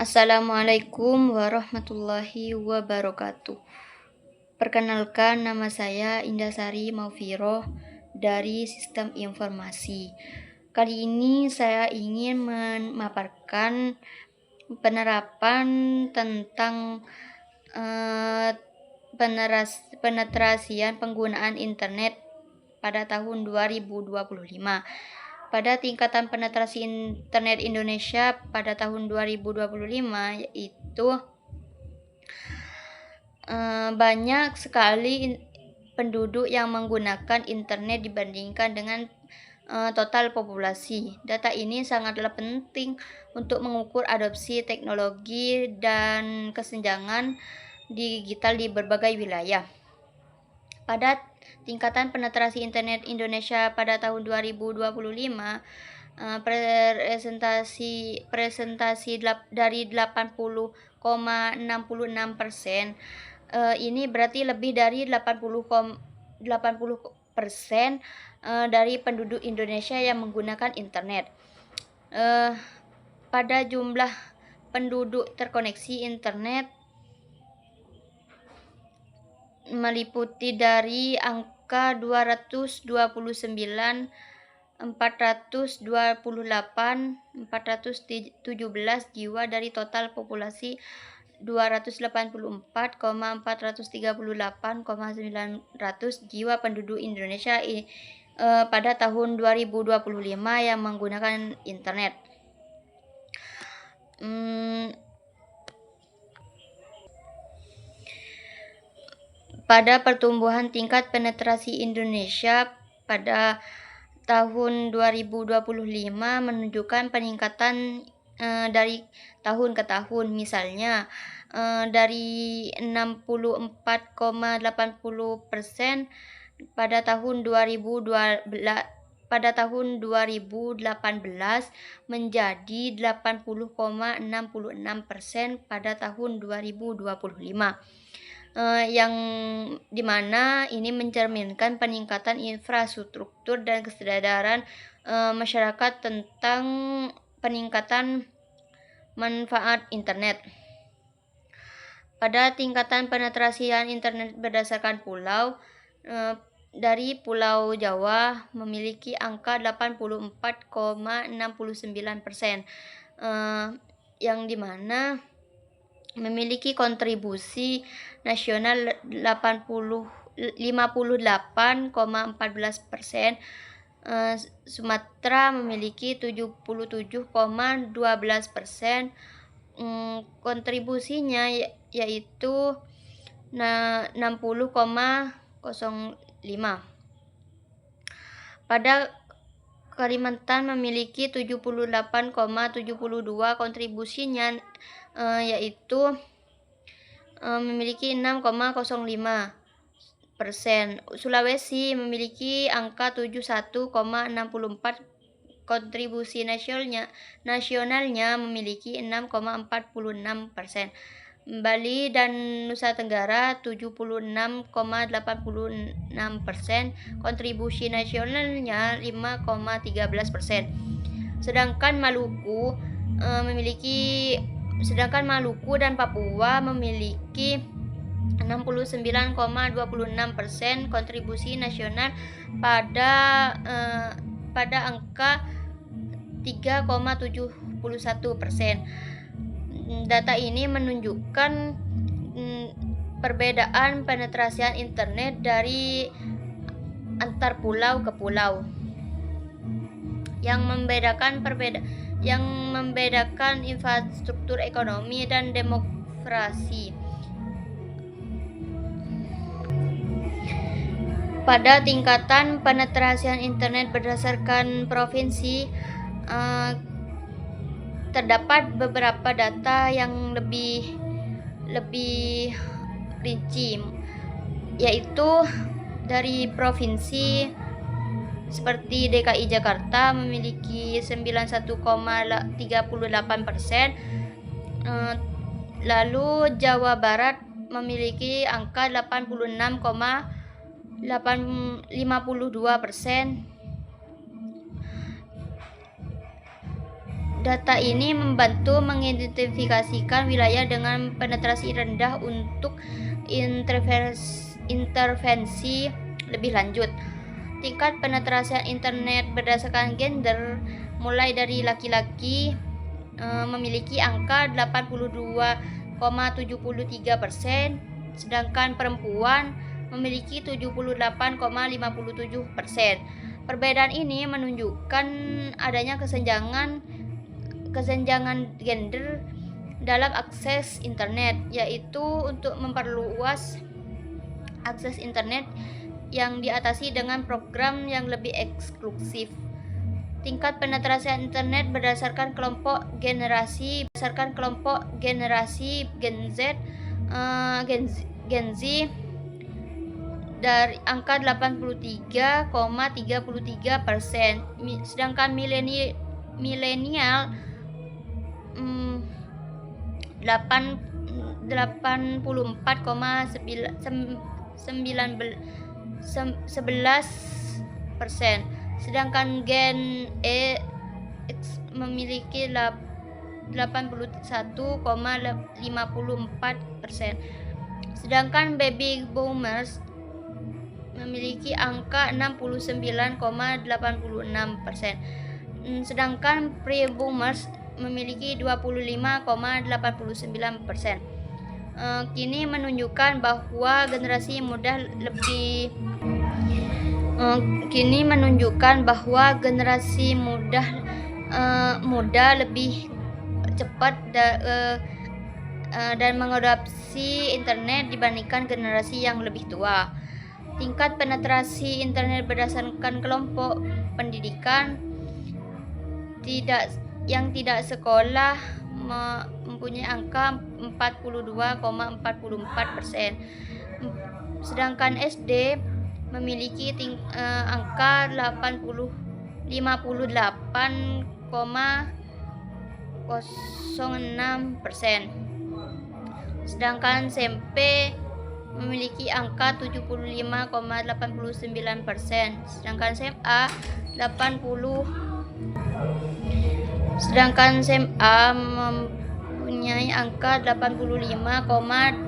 Assalamualaikum warahmatullahi wabarakatuh. Perkenalkan, nama saya Indasari Maufiroh dari Sistem Informasi. Kali ini saya ingin memaparkan penerapan tentang penetrasian penggunaan internet pada tahun 2025. Pada tingkatan penetrasi internet Indonesia pada tahun 2025 yaitu banyak sekali penduduk yang menggunakan internet dibandingkan dengan total populasi. Data ini sangatlah penting untuk mengukur adopsi teknologi dan kesenjangan digital di berbagai wilayah. Pada tingkatan penetrasi internet Indonesia pada tahun 2025, presentasi dari 80,66%, ini berarti lebih dari 80% dari penduduk Indonesia yang menggunakan internet. Pada jumlah penduduk terkoneksi internet meliputi dari angka 222.428.417 jiwa dari total populasi 284,438,900 jiwa penduduk Indonesia pada tahun 2025 yang menggunakan internet. Pada pertumbuhan tingkat penetrasi Indonesia pada tahun 2025 menunjukkan peningkatan dari tahun ke tahun. Misalnya dari 64,80% pada tahun 2018 menjadi 80,66% pada tahun 2025. Yang dimana ini mencerminkan peningkatan infrastruktur dan kesadaran masyarakat tentang peningkatan manfaat internet. Pada tingkatan penetrasian internet berdasarkan pulau, dari Pulau Jawa memiliki angka 84,69%, yang dimana memiliki kontribusi nasional 58,14%. Sumatera memiliki 77,12%. Kontribusinya yaitu 60,05%. Pada Kalimantan memiliki 78,72%, kontribusinya yaitu memiliki 6,05%. Sulawesi memiliki angka 71,64%, kontribusi nasionalnya memiliki 6,46%. Bali dan Nusa Tenggara 76,86%, kontribusi nasionalnya 5,13%. Sedangkan Maluku dan Papua memiliki 69,26%, kontribusi nasional pada angka 3,71%. Data ini menunjukkan perbedaan penetrasian internet dari antar pulau ke pulau. Yang membedakan infrastruktur ekonomi dan demokrasi. Pada tingkatan penetrasian internet berdasarkan provinsi, terdapat beberapa data yang lebih rinci, yaitu dari provinsi seperti DKI Jakarta memiliki 91,38%, lalu Jawa Barat memiliki angka 86,52%, Data ini membantu mengidentifikasikan wilayah dengan penetrasi rendah untuk intervensi lebih lanjut. Tingkat penetrasi internet berdasarkan gender mulai dari laki-laki memiliki angka 82,73%, sedangkan perempuan memiliki 78,57%. Perbedaan ini menunjukkan adanya kesenjangan gender dalam akses internet, yaitu untuk memperluas akses internet yang diatasi dengan program yang lebih eksklusif. Tingkat penetrasi internet berdasarkan kelompok generasi Gen Z dari angka 83,33%, sedangkan milenial 84,11%, sedangkan Gen X memiliki 81,54%, sedangkan baby boomers memiliki angka 69,86%, sedangkan pre-boomers memiliki 25,89%. Kini menunjukkan bahwa generasi muda lebih cepat dan mengadopsi internet dibandingkan generasi yang lebih tua. Tingkat penetrasi internet berdasarkan kelompok pendidikan yang tidak sekolah mempunyai angka 42,44%, sedangkan SD memiliki angka 58,06%, sedangkan SMP memiliki angka 75,89%, sedangkan SMA mempunyai angka 85,20%.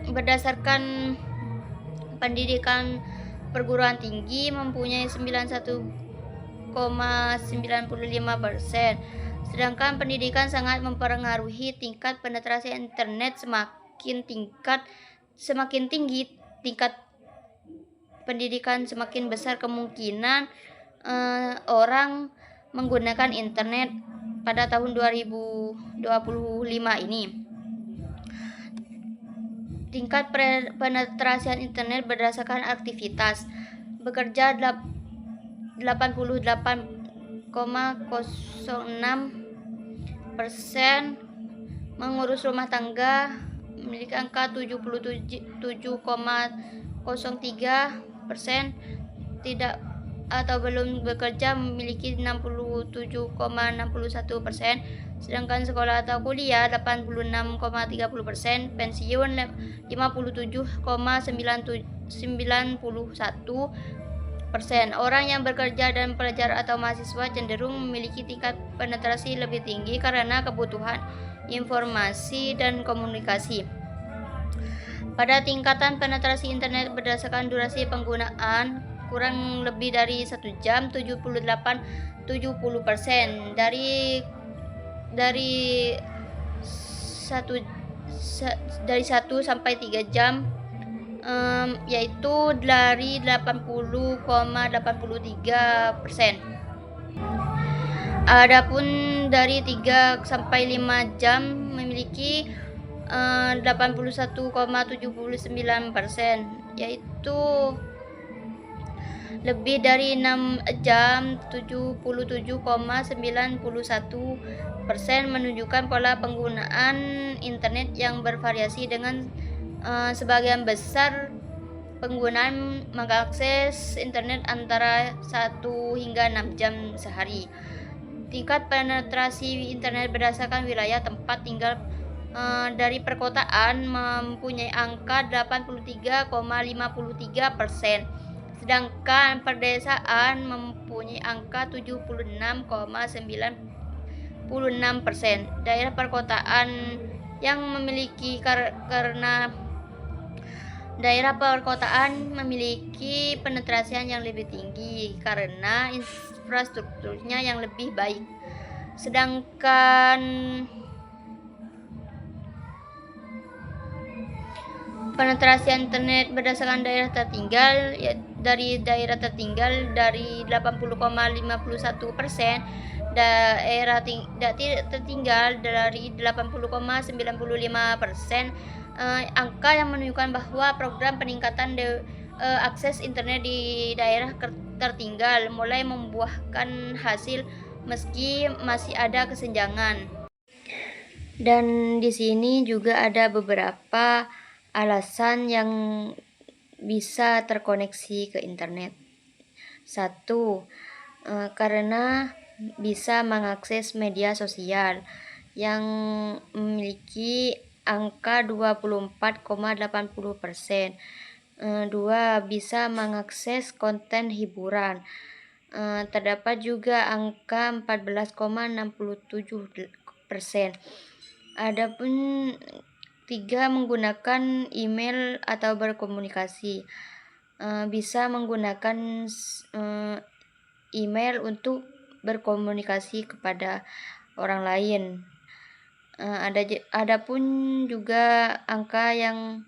Berdasarkan pendidikan perguruan tinggi mempunyai 91,95%, sedangkan pendidikan sangat mempengaruhi tingkat penetrasi internet. Semakin tinggi tingkat pendidikan, semakin besar kemungkinan orang menggunakan internet pada tahun 2025 ini. Tingkat penetrasi internet berdasarkan aktivitas: bekerja 88,06%, mengurus rumah tangga memiliki angka 77,03%, tidak atau belum bekerja memiliki 67,61%, sedangkan sekolah atau kuliah 86,30%, pensiun 57,91%. Orang yang bekerja dan pelajar atau mahasiswa cenderung memiliki tingkat penetrasi lebih tinggi karena kebutuhan informasi dan komunikasi. Pada tingkatan penetrasi internet berdasarkan durasi penggunaan kurang lebih dari 1 jam, 70% dari 1 sampai 3 jam, yaitu dari 80,83%. Adapun dari 3 sampai 5 jam memiliki 81,79%, yaitu lebih dari 6 jam, 77,91%, menunjukkan pola penggunaan internet yang bervariasi dengan sebagian besar penggunaan mengakses internet antara 1 hingga 6 jam sehari. Tingkat penetrasi internet berdasarkan wilayah tempat tinggal dari perkotaan mempunyai angka 83,53%, Sedangkan perdesaan mempunyai angka 76,96%. Daerah perkotaan yang memiliki karena daerah perkotaan memiliki penetrasian yang lebih tinggi karena infrastrukturnya yang lebih baik. Sedangkan penetrasi internet berdasarkan daerah tertinggal dari 80,51%, daerah tertinggal dari 80,95%. Angka yang menunjukkan bahwa program peningkatan akses internet di daerah tertinggal mulai membuahkan hasil meski masih ada kesenjangan. Dan di sini juga ada beberapa alasan yang bisa terkoneksi ke internet. 1. Karena bisa mengakses media sosial yang memiliki angka 24,80%. 2. Bisa mengakses konten hiburan. Terdapat juga angka 14,67%. Adapun 3. Menggunakan email atau berkomunikasi. Bisa menggunakan email untuk berkomunikasi kepada orang lain. Adapun juga angka yang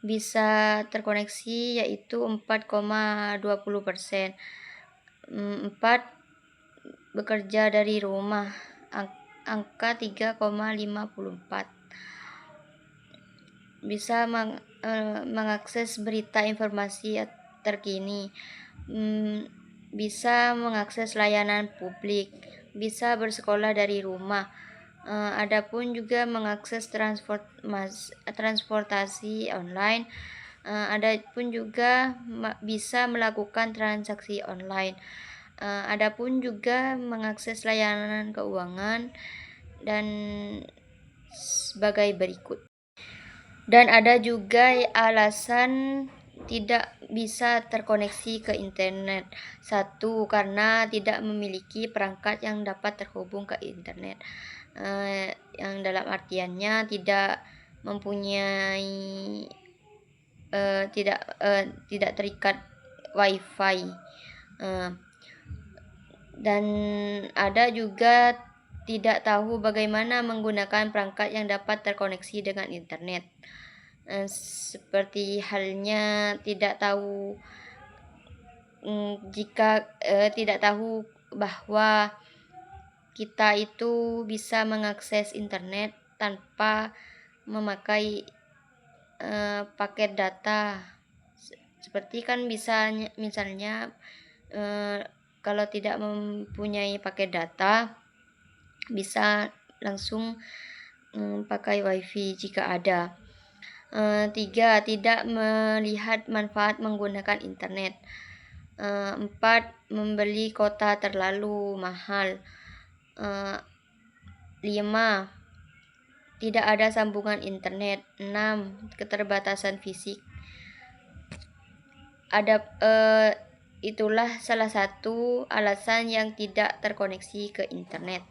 bisa terkoneksi yaitu 4,20%. 4. Bekerja dari rumah, angka 3,54. Bisa mengakses berita informasi terkini, bisa mengakses layanan publik, bisa bersekolah dari rumah. Adapun juga mengakses transportasi online. Adapun juga bisa melakukan transaksi online. Adapun juga mengakses layanan keuangan dan sebagai berikut. Dan ada juga alasan tidak bisa terkoneksi ke internet. 1. Karena tidak memiliki perangkat yang dapat terhubung ke internet. Yang dalam artiannya tidak mempunyai tidak terikat wifi. Dan ada juga tidak tahu bagaimana menggunakan perangkat yang dapat terkoneksi dengan internet. Seperti halnya tidak tahu tidak tahu bahwa kita itu bisa mengakses internet tanpa memakai paket data. Seperti kan misalnya kalau tidak mempunyai paket data bisa langsung pakai wifi jika ada. 3. Tidak melihat manfaat menggunakan internet. 4. Membeli kuota terlalu mahal. 5. Tidak ada sambungan internet. 6. Keterbatasan fisik. Itulah salah satu alasan yang tidak terkoneksi ke internet.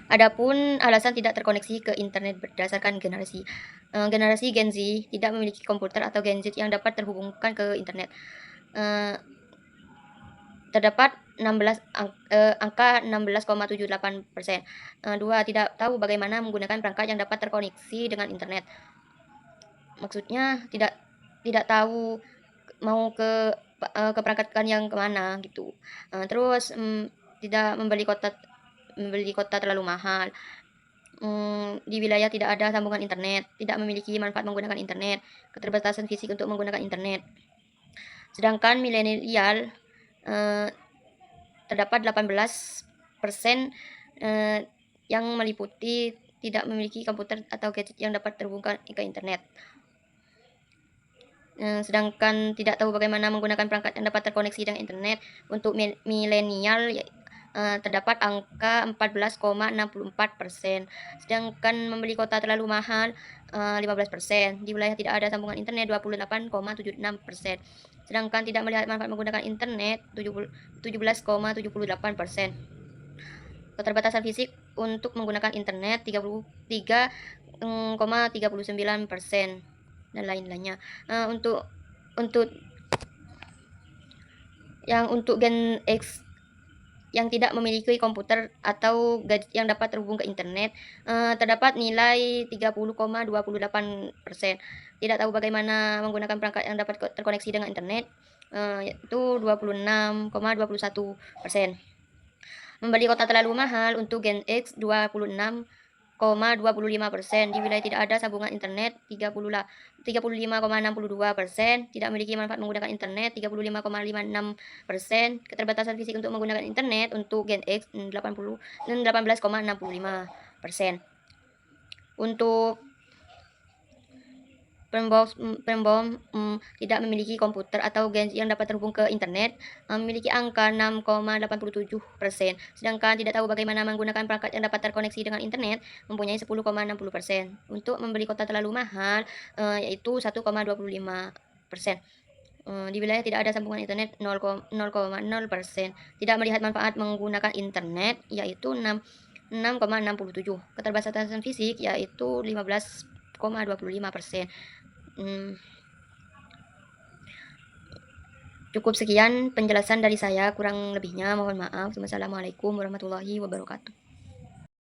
Adapun alasan tidak terkoneksi ke internet berdasarkan generasi. Generasi Gen Z tidak memiliki komputer atau gadget yang dapat terhubungkan ke internet. Terdapat angka 16,78%. 2. Tidak tahu bagaimana menggunakan perangkat yang dapat terkoneksi dengan internet. Maksudnya tidak tahu mau ke perangkat yang kemana gitu. Terus tidak membeli kota terlalu mahal. Di wilayah tidak ada sambungan internet, tidak memiliki manfaat menggunakan internet, keterbatasan fisik untuk menggunakan internet. Sedangkan milenial terdapat 18% yang meliputi tidak memiliki komputer atau gadget yang dapat terhubungkan ke internet. Sedangkan tidak tahu bagaimana menggunakan perangkat yang dapat terkoneksi dengan internet untuk milenial terdapat angka 14,64%. Sedangkan membeli kuota terlalu mahal 15%. Di wilayah tidak ada sambungan internet 28,76%. Sedangkan tidak melihat manfaat menggunakan internet 17,78%. Keterbatasan fisik untuk menggunakan internet 33,39% dan lain-lainnya. Untuk Gen X yang tidak memiliki komputer atau gadget yang dapat terhubung ke internet, terdapat nilai 30,28%. Tidak tahu bagaimana menggunakan perangkat yang dapat terkoneksi dengan internet, yaitu 26,21%. Membeli kuota terlalu mahal untuk Gen X 26,25%. Di wilayah tidak ada sambungan internet 35,62%. Tidak memiliki manfaat menggunakan internet 35,56%. Keterbatasan fisik untuk menggunakan internet untuk Gen X 18,65%. Untuk Pembom tidak memiliki komputer atau gadget yang dapat terhubung ke internet, memiliki angka 6,87%. Sedangkan tidak tahu bagaimana menggunakan perangkat yang dapat terkoneksi dengan internet, mempunyai 10,60%. Untuk membeli kuota terlalu mahal, yaitu 1,25%. Di wilayah tidak ada sambungan internet 0,0%. Tidak melihat manfaat menggunakan internet, yaitu 6,67%. Keterbatasan fisik yaitu 15,25%. Cukup sekian penjelasan dari saya, kurang lebihnya mohon maaf. Wassalamualaikum warahmatullahi wabarakatuh.